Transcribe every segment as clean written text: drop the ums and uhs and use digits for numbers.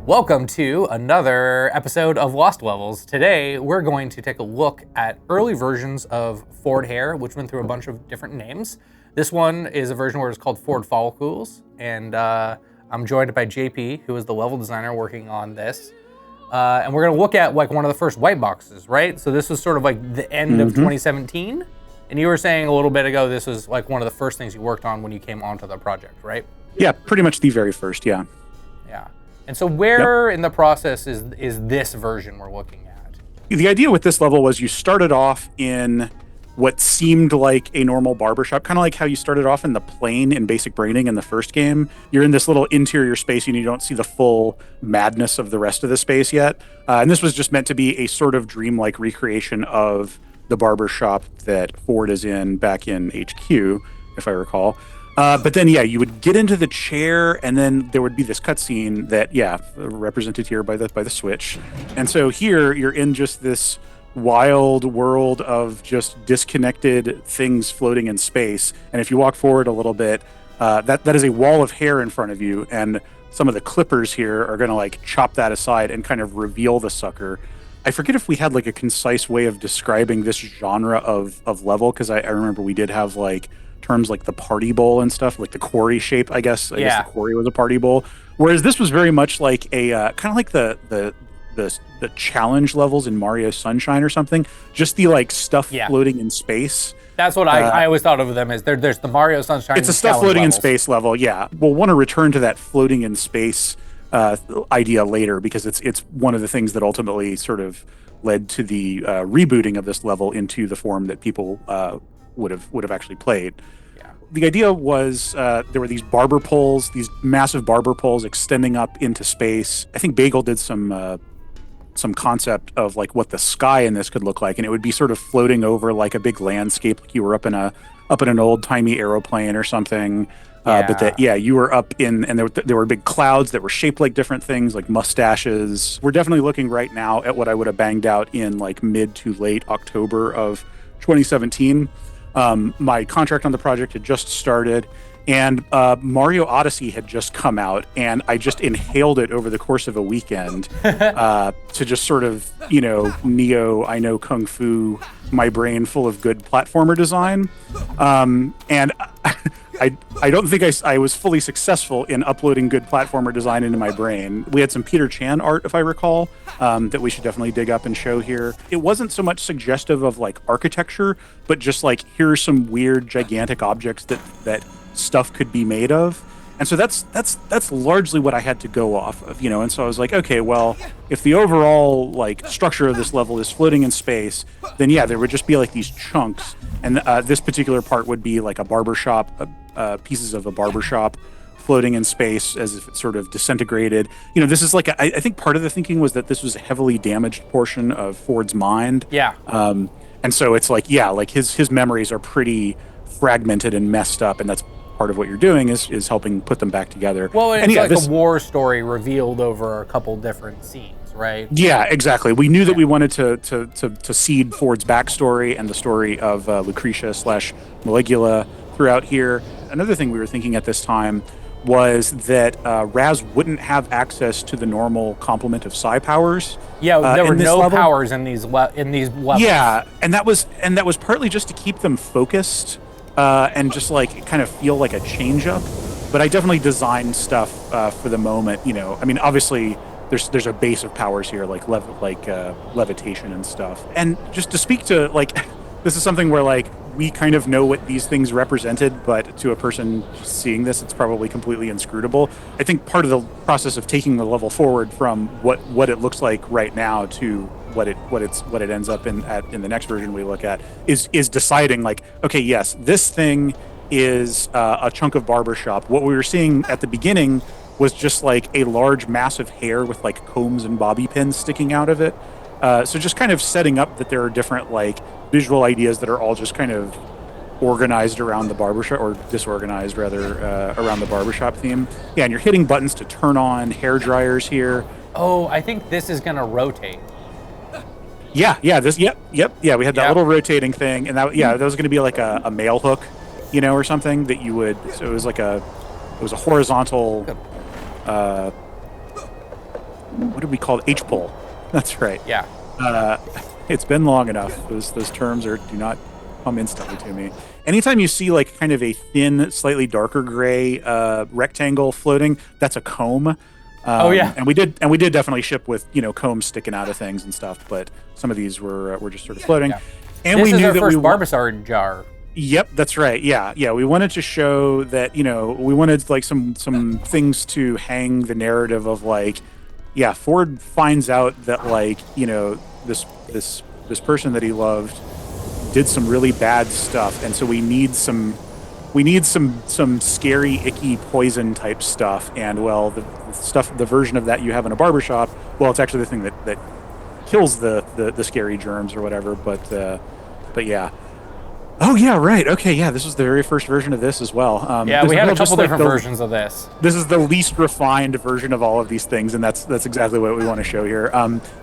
Welcome to another episode of Lost Levels. Today, we're going to take a look at early versions of Ford Hair, which went through a bunch of different names. This one is a version where it's called Ford Follicles, and I'm joined by JP, who is the level designer working on this. And we're gonna look at like one of the first white boxes, right? So this was sort of like the end of 2017, and you were saying a little bit ago this was like one of the first things you worked on when you came onto the project, right? Yeah, pretty much the very first, yeah. Yeah. And so where in the process is this version we're looking at? The idea with this level was you started off in what seemed like a normal barbershop, kind of like how you started off in the plane in Basic Braining in the first game. You're in this little interior space and you don't see the full madness of the rest of the space yet. And this was just meant to be a sort of dreamlike recreation of the barbershop that Ford is in back in HQ, if I recall. But then, yeah, you would get into the chair, and then there would be this cutscene that, yeah, represented here by the switch. And so here you're in just this wild world of just disconnected things floating in space. And if you walk forward a little bit, that is a wall of hair in front of you, and some of the clippers here are going to like chop that aside and kind of reveal the sucker. I forget if we had like a concise way of describing this genre of level, because I remember we did have like terms like the party bowl and stuff, like the quarry shape, I guess the quarry was a party bowl. Whereas this was very much like a kind of like the challenge levels in Mario Sunshine or something. Just the like stuff floating in space. That's what I always thought of them as. There's the Mario Sunshine. It's a stuff floating in space level, yeah. We'll want to return to that floating in space idea later, because it's one of the things that ultimately sort of led to the rebooting of this level into the form that people would have actually played. Yeah. The idea was there were these barber poles, these massive barber poles extending up into space. I think Bagel did some concept of like what the sky in this could look like, and it would be sort of floating over like a big landscape, like you were up in an old timey aeroplane or something. But that, you were up in, and there were big clouds that were shaped like different things, like mustaches. We're definitely looking right now at what I would have banged out in like mid to late October of 2017. My contract on the project had just started, and Mario Odyssey had just come out, and I just inhaled it over the course of a weekend to just sort of, Neo, I know Kung Fu, my brain full of good platformer design. And I don't think I was fully successful in uploading good platformer design into my brain. We had some Peter Chan art, if I recall, that we should definitely dig up and show here. It wasn't so much suggestive of like architecture, but just like, here are some weird gigantic objects that stuff could be made of. And so that's largely what I had to go off of, and so I was like, okay, well, if the overall like structure of this level is floating in space, then yeah, there would just be like these chunks, and this particular part would be like a barbershop, pieces of a barbershop floating in space as if it sort of disintegrated. This is like I think part of the thinking was that this was a heavily damaged portion of Ford's mind. Yeah. And so it's like, like his memories are pretty fragmented and messed up, and that's part of what you're doing is helping put them back together. Well, it's like a war story revealed over a couple different scenes, right? Yeah, exactly. We knew that we wanted to seed Ford's backstory and the story of Lucretia / Maligula throughout here. Another thing we were thinking at this time was that Raz wouldn't have access to the normal complement of psi powers. Yeah, there were no powers in these levels. Yeah, and that was partly just to keep them focused. And just like kind of feel like a change up, but I definitely designed stuff for the moment. I mean, obviously there's a base of powers here, like levitation and stuff. And just to speak to like, this is something where like we kind of know what these things represented, but to a person just seeing this, it's probably completely inscrutable. I think part of the process of taking the level forward from what it looks like right now to what it ends up in the next version we look at is deciding like, okay, yes, this thing is a chunk of barbershop. What we were seeing at the beginning was just like a large mass of hair with like combs and bobby pins sticking out of it. So just kind of setting up that there are different like visual ideas that are all just kind of organized around the barbershop, or disorganized rather, around the barbershop theme. Yeah, and you're hitting buttons to turn on hair dryers here. Oh, I think this is gonna rotate. Yeah, this, yep. Yeah, we had that little rotating thing, and that was going to be like a male hook, or something that you would. So it was a horizontal what did we call it? H-pole. That's right. Yeah. Uh, it's been long enough. Those terms do not come instantly to me. Anytime you see like kind of a thin, slightly darker gray rectangle floating, that's a comb. Oh yeah. And we did definitely ship with combs sticking out of things and stuff, but some of these were just sort of floating. Yeah. And this we is knew our that first we Barbasar jar. Yep, that's right. Yeah. We wanted to show that we wanted like some things to hang the narrative of like, yeah, Ford finds out that like this person that he loved did some really bad stuff, and so we need some scary, icky poison type stuff. And well, the version of that you have in a barbershop, well, it's actually the thing that kills the scary germs or whatever. But yeah. Oh yeah, right. Okay, yeah, this was the very first version of this as well. Yeah, we had a couple different versions of this. This is the least refined version of all of these things, and that's exactly what we want to show here.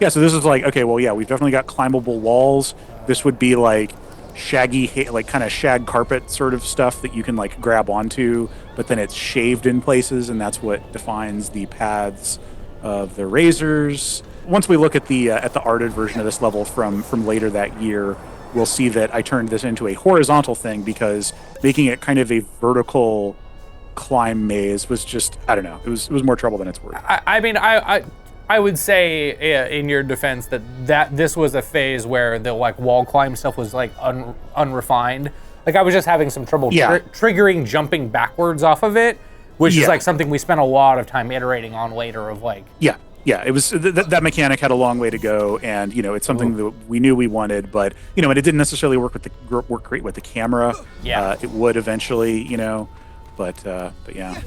Yeah, so this is like, okay, well, yeah, we've definitely got climbable walls. This would be like shaggy, like kind of shag carpet sort of stuff that you can like grab onto, but then it's shaved in places, and that's what defines the paths of the razors. Once we look at the arted version of this level from later that year, we'll see that I turned this into a horizontal thing because making it kind of a vertical climb maze was just, I don't know, it was more trouble than it's worth. I mean, I would say in your defense that this was a phase where the like wall climb stuff was like unrefined. Like I was just having some trouble triggering jumping backwards off of it, which is like something we spent a lot of time iterating on later of like. Yeah, it was that mechanic had a long way to go, and it's something that we knew we wanted, but and it didn't necessarily work great with the camera. Yeah, it would eventually, but yeah.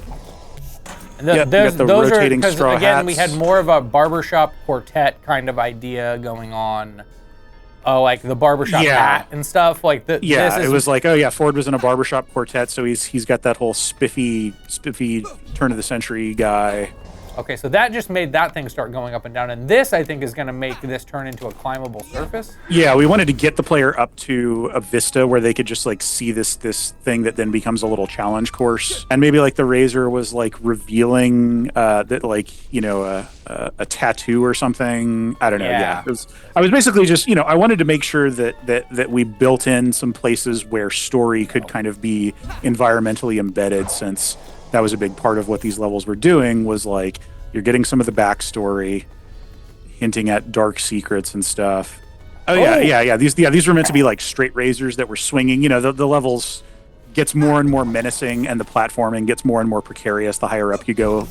And those rotating are because straw again hats. we had more of a barbershop quartet kind of idea going on. Like the barbershop hat and stuff like that. Yeah, it was like, oh yeah, Ford was in a barbershop quartet, so he's got that whole spiffy turn of the century guy. Okay, so that just made that thing start going up and down, and this, I think, is going to make this turn into a climbable surface. Yeah, we wanted to get the player up to a vista where they could just, like, see this thing that then becomes a little challenge course. And maybe, like, the razor was, like, revealing that, like, a tattoo or something. I don't know, yeah. I was basically just, I wanted to make sure that we built in some places where story could kind of be environmentally embedded, since that was a big part of what these levels were doing, was like you're getting some of the backstory, hinting at dark secrets and stuff. Yeah. These were meant to be like straight razors that were swinging. The levels gets more and more menacing, and the platforming gets more and more precarious the higher up you go.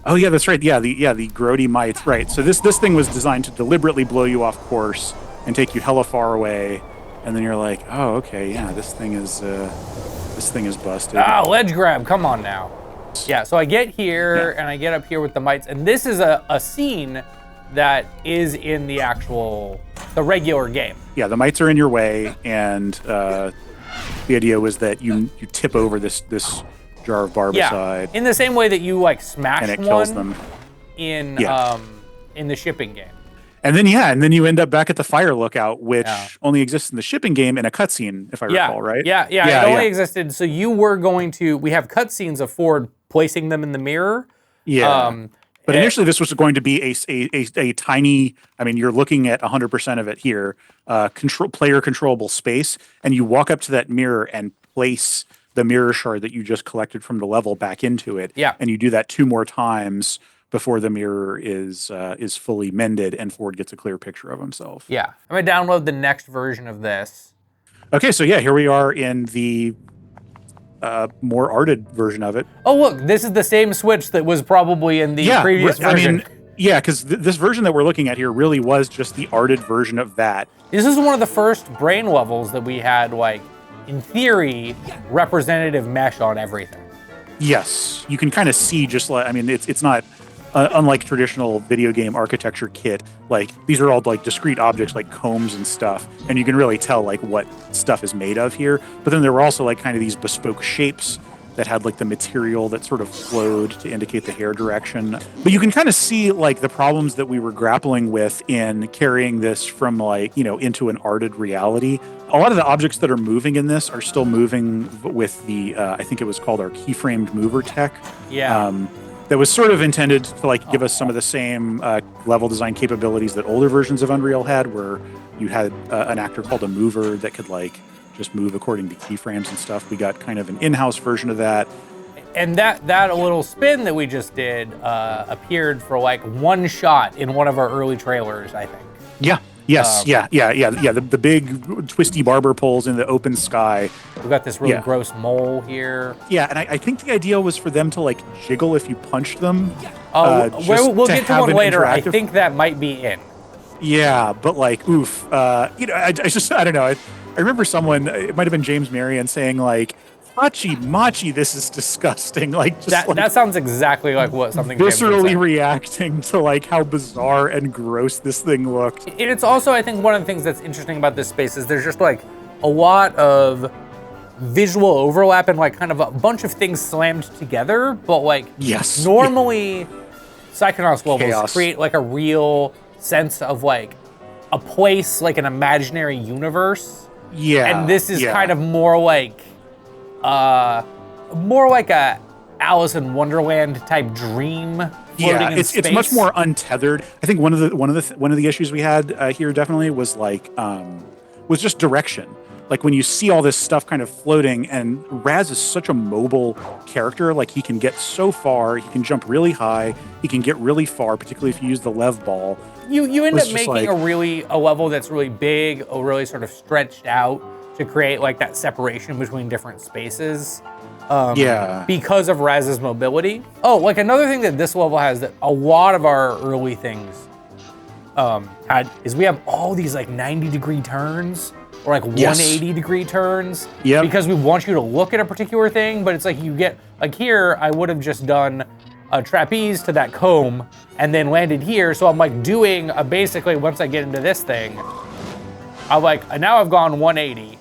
Oh yeah, that's right. Yeah, the grody mites. Right. So this thing was designed to deliberately blow you off course and take you hella far away, and then you're like, oh okay, yeah, this thing is busted. Ah, ledge grab, come on now. Yeah, so I get here and I get up here with the mites, and this is a scene that is in the regular game. Yeah, the mites are in your way, and the idea was that you tip over this jar of barbicide. Yeah, in the same way that you like smash and it kills them in the shipping game. And then you end up back at the fire lookout, which only exists in the shipping game in a cutscene, if I recall, right? Yeah, it only existed. So you were we have cutscenes of Ford placing them in the mirror. Yeah. But initially this was going to be a tiny, I mean, you're looking at 100% of it here, player controllable space, and you walk up to that mirror and place the mirror shard that you just collected from the level back into it. Yeah. And you do that 2 more times before the mirror is fully mended and Ford gets a clear picture of himself. Yeah. I'm going to download the next version of this. Okay, so yeah, here we are in the more arted version of it. Oh, look, this is the same switch that was probably in the previous version. I mean, yeah, because this version that we're looking at here really was just the arted version of that. This is one of the first brain levels that we had, like, in theory, representative mesh on everything. Yes, you can kind of see just like, I mean, it's not... unlike traditional video game architecture kit, like these are all like discrete objects like combs and stuff, and you can really tell like what stuff is made of here. But then there were also like kind of these bespoke shapes that had like the material that sort of flowed to indicate the hair direction. But you can kind of see like the problems that we were grappling with in carrying this from like, into an arted reality. A lot of the objects that are moving in this are still moving with the, I think it was called our keyframed mover tech. Yeah. that was sort of intended to like give us some of the same level design capabilities that older versions of Unreal had, where you had an actor called a mover that could like just move according to keyframes and stuff. We got kind of an in-house version of that. And that little spin that we just did appeared for like one shot in one of our early trailers, I think. Yeah. Yes. Yeah. The big twisty barber poles in the open sky. We've got this really gross mole here. Yeah, and I think the idea was for them to like jiggle if you punched them. We'll get to one later. I think that might be in. Yeah, but like, oof. I don't know. I remember someone, it might have been James Marion, saying like, Machi, this is disgusting. Like just that sounds exactly like what something viscerally reacting to like how bizarre and gross this thing looked. And it's also, I think, one of the things that's interesting about this space is there's just like a lot of visual overlap and like kind of a bunch of things slammed together. But like, normally Psychonauts levels create like a real sense of like a place, like an imaginary universe. Yeah. And this is kind of more like a Alice in Wonderland type dream. Yeah, it's much more untethered. I think one of the issues we had here definitely was like was just direction. Like when you see all this stuff kind of floating, and Raz is such a mobile character. Like he can get so far, he can jump really high, he can get really far, particularly if you use the lev ball. You end up making a level that's really big, or really sort of stretched out to create like that separation between different spaces. Because of Raz's mobility. Oh, like another thing that this level has that a lot of our early things had is we have all these like 90-degree turns or like 180-degree turns. Yeah. Because we want you to look at a particular thing, but it's like you get like here I would have just done a trapeze to that comb and then landed here. So I'm like doing basically once I get into this thing, I'm like now I've gone 180.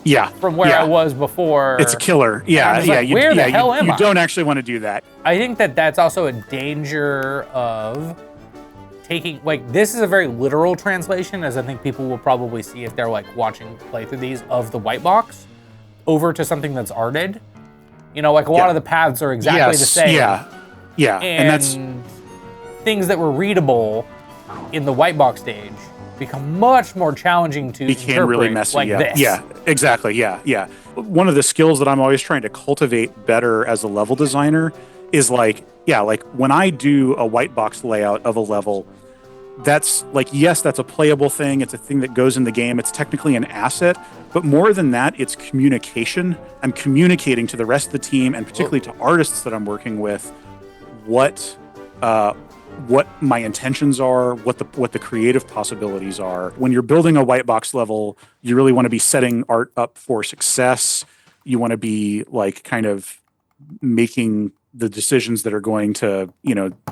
Yeah. From where I was before. It's a killer. Yeah. Like, where the hell am I? You don't actually want to do that. I think that that's also a danger of taking, like, this is a very literal translation, as I think people will probably see if they're like watching playthrough these, of the white box over to something that's arted. You know, like a lot of the paths are exactly the same. Yeah. And that's things that were readable in the white box stage become much more challenging to interpret, really messy, like this. Yeah, exactly, yeah. One of the skills that I'm always trying to cultivate better as a level designer is like when I do a white box layout of a level, that's like, yes, that's a playable thing. It's a thing that goes in the game. It's technically an asset, but more than that, it's communication. I'm communicating to the rest of the team, and particularly to artists that I'm working with, what my intentions are, what the creative possibilities are. When you're building a white box level, you really want to be setting art up for success. You want to be like kind of making the decisions that are going to,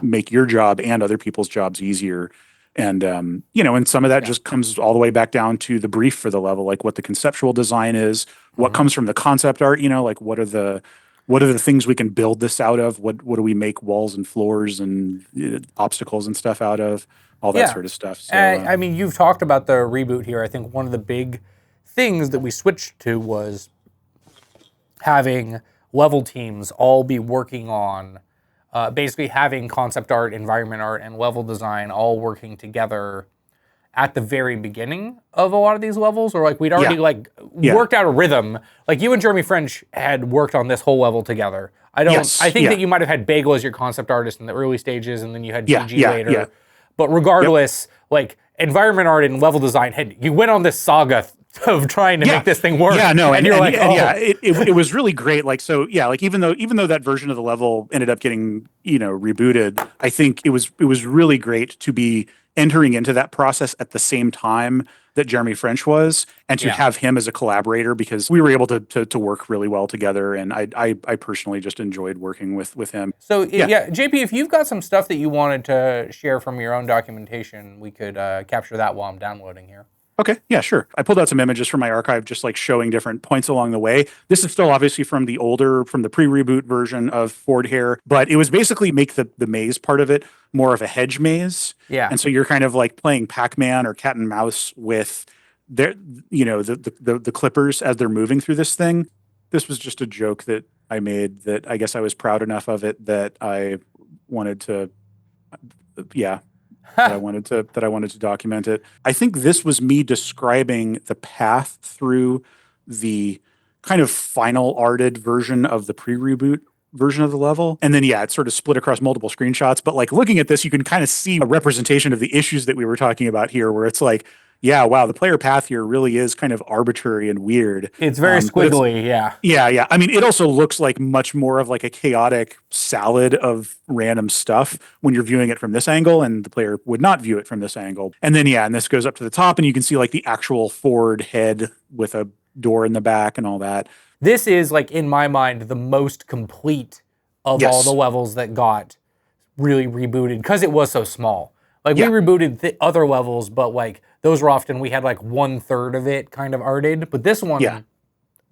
make your job and other people's jobs easier. And, and some of that just comes all the way back down to the brief for the level, like what the conceptual design is, what comes from the concept art, like what are the things we can build this out of? What do we make walls and floors and obstacles and stuff out of? All that sort of stuff. So, I mean, you've talked about the reboot here. I think one of the big things that we switched to was having level teams all be working on basically having concept art, environment art, and level design all working together at the very beginning of a lot of these levels, or like we'd already worked out a rhythm. Like you and Jeremy French had worked on this whole level together. I think that you might have had Bagel as your concept artist in the early stages, and then you had GG later. Yeah. But regardless, like environment art and level design you went on this saga of trying to make this thing work. Yeah, no, and it was really great. Like, so like even though that version of the level ended up getting, rebooted, I think it was really great to be entering into that process at the same time that Jeremy French was, and to have him as a collaborator, because we were able to work really well together, and I personally just enjoyed working with him. So JP, if you've got some stuff that you wanted to share from your own documentation, we could capture that while I'm downloading here. Okay, yeah, sure. I pulled out some images from my archive, just like showing different points along the way. This is still obviously from the pre-reboot version of Ford Hair, but it was basically make the maze part of it more of a hedge maze. Yeah. And so you're kind of like playing Pac-Man or cat and mouse with the clippers as they're moving through this thing. This was just a joke that I made that I guess I was proud enough of it that I wanted to, yeah, that I wanted to document it. I think this was me describing the path through the kind of final arted version of the pre-reboot version of the level. And then yeah, it's sort of split across multiple screenshots. But like looking at this, you can kind of see a representation of the issues that we were talking about here, where it's like, yeah, wow, the player path here really is kind of arbitrary and weird. It's very squiggly, yeah. Yeah, yeah. I mean, it also looks like much more of like a chaotic salad of random stuff when you're viewing it from this angle, and the player would not view it from this angle. And then, yeah, and this goes up to the top, and you can see like the actual Ford head with a door in the back and all that. This is, like, in my mind, the most complete of all the levels that got really rebooted because it was so small. Like, we rebooted the other levels, but, like, those were often, we had, like, 1/3 of it kind of arted. But this one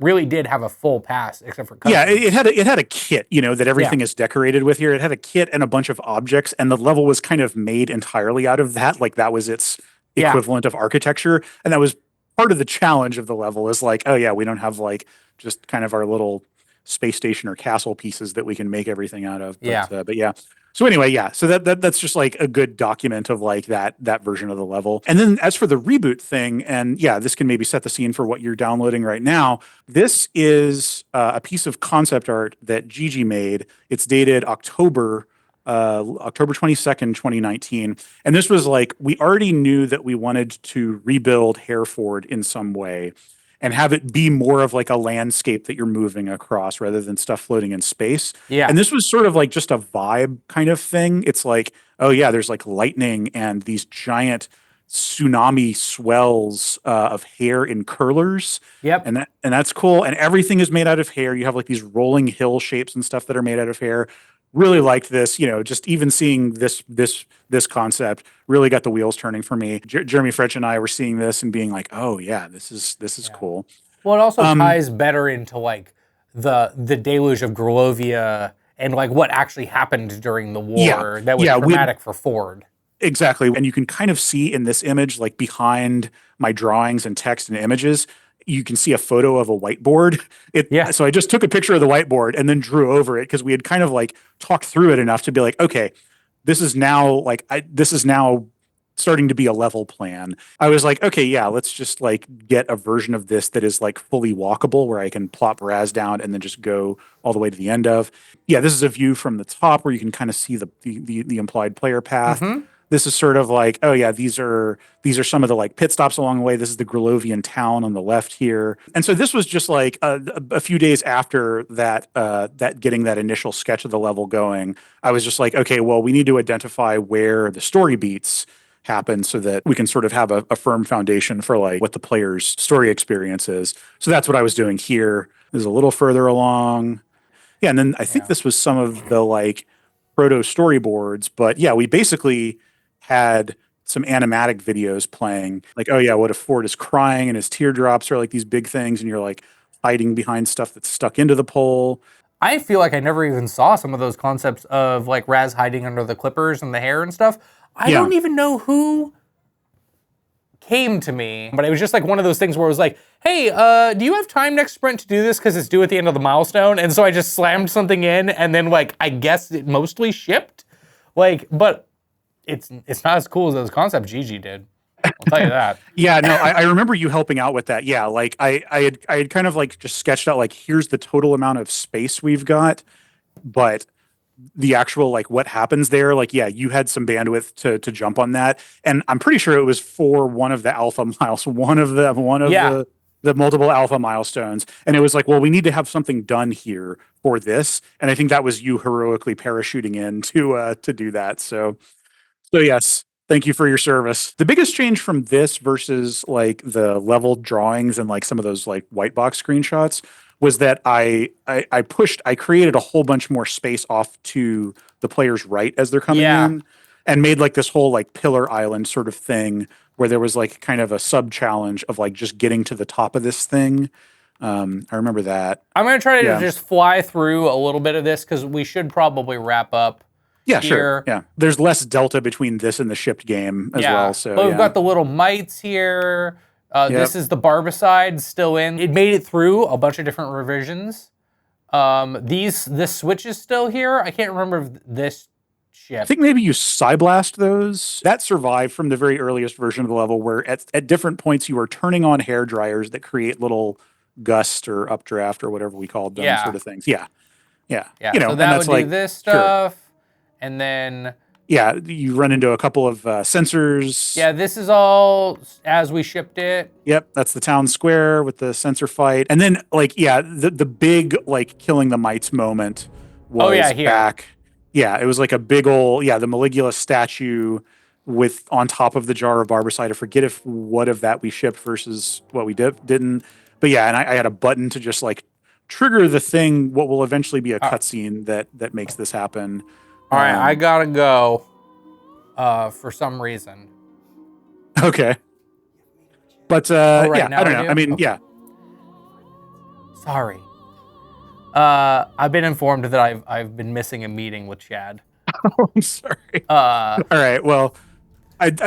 really did have a full pass, except for cutscenes. Yeah, it had a kit, you know, that everything is decorated with here. It had a kit and a bunch of objects, and the level was kind of made entirely out of that. Like, that was its equivalent of architecture. And that was part of the challenge of the level is like, oh, yeah, we don't have, like, just kind of our little space station or castle pieces that we can make everything out of. But yeah. So anyway, yeah. So that's just like a good document of like that version of the level. And then as for the reboot thing, and yeah, this can maybe set the scene for what you're downloading right now. This is a piece of concept art that Gigi made. It's dated October 22nd, 2019. And this was like, we already knew that we wanted to rebuild Hereford in some way and have it be more of like a landscape that you're moving across rather than stuff floating in space. Yeah. And this was sort of like just a vibe kind of thing. It's like, oh yeah, there's like lightning and these giant tsunami swells of hair in curlers. Yep. And that's cool. And everything is made out of hair. You have like these rolling hill shapes and stuff that are made out of hair. Really liked this, you know, just even seeing this concept really got the wheels turning for me. Jeremy Fretch and I were seeing this and being like, oh yeah, this is cool. Well, it also ties better into like the deluge of Grolovia and like what actually happened during the war that was traumatic for Ford. Exactly. And you can kind of see in this image, like behind my drawings and text and images, you can see a photo of a whiteboard. So I just took a picture of the whiteboard and then drew over it because we had kind of like talked through it enough to be like, okay, this is now starting to be a level plan. I was like, okay, yeah, let's just like get a version of this that is like fully walkable where I can plop Raz down and then just go all the way to the end of. Yeah, this is a view from the top where you can kind of see the implied player path. Mm-hmm. This is sort of like, oh yeah, these are some of the like pit stops along the way. This is the Grolovian town on the left here. And so this was just like a few days after that getting that initial sketch of the level going. I was just like, okay, well, we need to identify where the story beats happen so that we can sort of have a firm foundation for like what the player's story experience is. So that's what I was doing here. This is a little further along. Yeah, and then I think this was some of the like proto storyboards, but yeah, we basically had some animatic videos playing like, oh yeah, what if Ford is crying and his teardrops are like these big things and you're like hiding behind stuff that's stuck into the pole. I feel like I never even saw some of those concepts of like Raz hiding under the clippers and the hair and stuff. I don't even know who came to me, but it was just like one of those things where it was like, hey, do you have time next sprint to do this? Because it's due at the end of the milestone. And so I just slammed something in and then like, I guess it mostly shipped. Like, but it's not as cool as those concepts Gigi did. I'll tell you that. Yeah, no, I remember you helping out with that. Yeah, like I had kind of like just sketched out like, here's the total amount of space we've got, but the actual like what happens there, like, yeah, you had some bandwidth to jump on that. And I'm pretty sure it was for one of the alpha miles, one of the multiple alpha milestones. And it was like, well, we need to have something done here for this. And I think that was you heroically parachuting in to do that. So yes, thank you for your service. The biggest change from this versus like the level drawings and like some of those like white box screenshots was that I created a whole bunch more space off to the player's right as they're coming in and made like this whole like pillar island sort of thing where there was like kind of a sub challenge of like just getting to the top of this thing. I remember that. I'm going to try to just fly through a little bit of this because we should probably wrap up. Yeah, sure. Yeah. There's less delta between this and the shipped game as well. So but we've got the little mites here. This is the Barbicide still in. It made it through a bunch of different revisions. This switch is still here. I can't remember if this ship. I think maybe you Psyblast those. That survived from the very earliest version of the level where at different points you are turning on hair dryers that create little gust or updraft or whatever we called them Yeah. sort of things. Yeah. Yeah. Yeah, You know, so and that that's would do like, this sure. stuff, and then Yeah, you run into a couple of sensors. yeah, this is all as we shipped it. Yep, that's the town square with the sensor fight. And then like yeah, the big like killing the mites moment was Here. back. Yeah, it was like a big old the Maligula statue with on top of the jar of Barbicide. I forget if what of that we shipped versus what we didn't. But yeah, and I had a button to just like trigger the thing, what will eventually be a cutscene that makes this happen. All right, I gotta go for some reason. Okay. But right yeah, now I don't I know. do? I mean, Okay. yeah. Sorry. I've been informed that I've been missing a meeting with Chad. I'm sorry. All right. Well,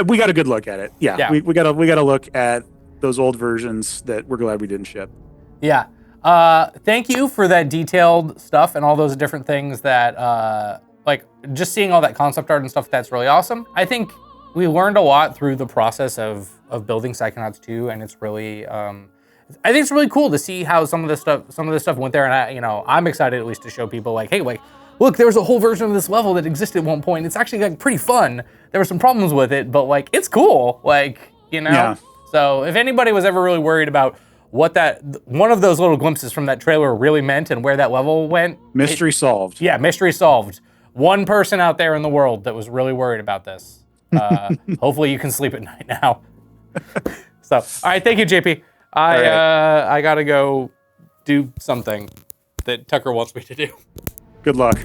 we got a good look at it. Yeah. We got to look at those old versions that we're glad we didn't ship. Yeah. Thank you for that detailed stuff and all those different things that like just seeing all that concept art and stuff. That's really awesome. I think we learned a lot through the process of building Psychonauts 2, and it's really I think it's really cool to see how some of this stuff went there, and I'm excited at least to show people like, hey, like, look, there was a whole version of this level that existed at one point. It's actually like pretty fun. There were some problems with it, but like it's cool. Like, Yeah. So if anybody was ever really worried about what one of those little glimpses from that trailer really meant and where that level went, Mystery solved. Yeah, mystery solved. One person out there in the world that was really worried about this. Hopefully you can sleep at night now. So, all right, thank you, JP. I gotta go do something that Tucker wants me to do. Good luck.